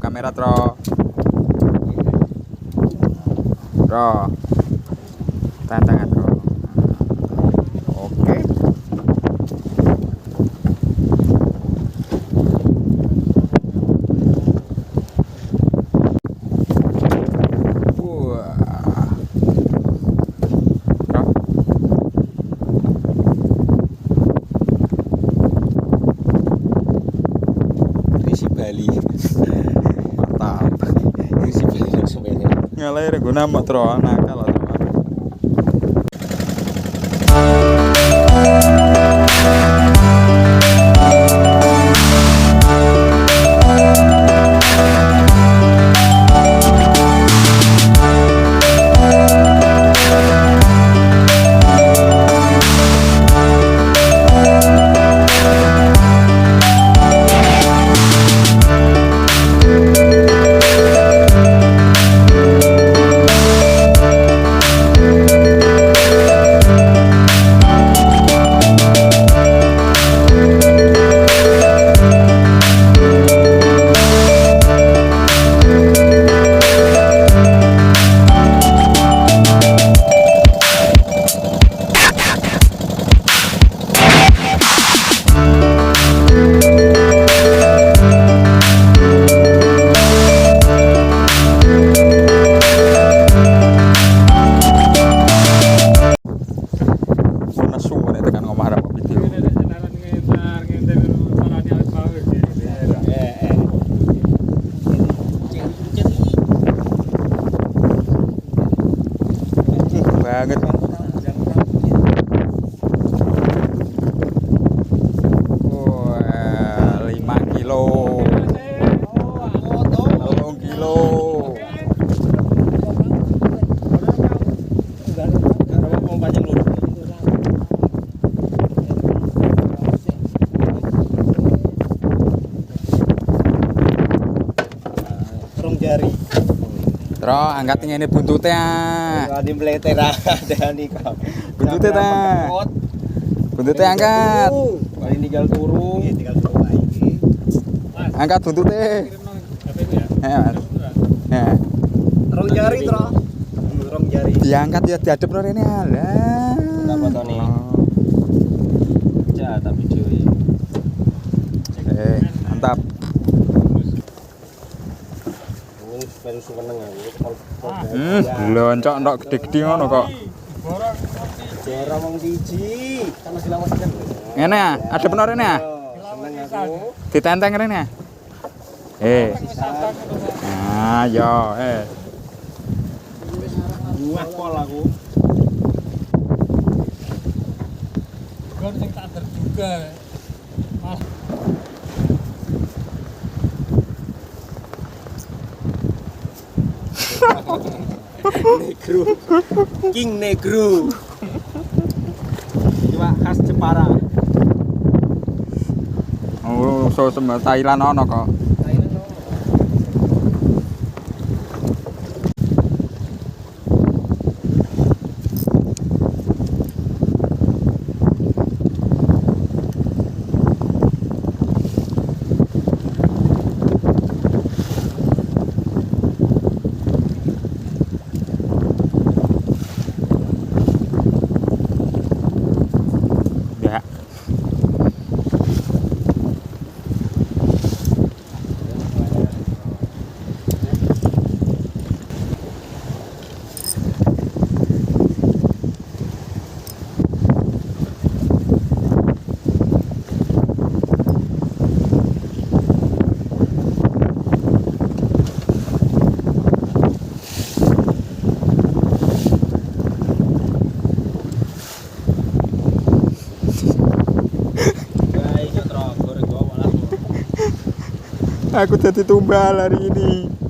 Kamera tro tantangan tro. Oke. Bali. Mantap. Isi Bali langsung ini. Ngalai guna tro nakal tro. Banget kan. Wah, 5 kilo. 3 kilo. Rong jari. Tro, angkat ini buntutnya. Adi meleter ada nih kau. Buntutnya ta. Buntutnya angkat. Paling tinggal turun. Iya, tinggal turun lagi. Angkat buntutnya. Ya. Rong jari, Tro. Rong jari. Diangkat ya diadep lho rene alah. Apa to nih? Ja, tapi cuy. Mantap. Baru seneng aku. Loncok ndok gede-gede ngono kok. Jepara wong siji. Kan masih lama kan. Ngene ya, ada bener rene ya? Seneng aku. Ditenteng rene ya? Nah, yo, Buah pol aku. Gon sing tak terduga. Mas Negro. King Negro. Coba khas Jepara. Oh, so Thailand ono kok. Aku jadi tumbal hari ini.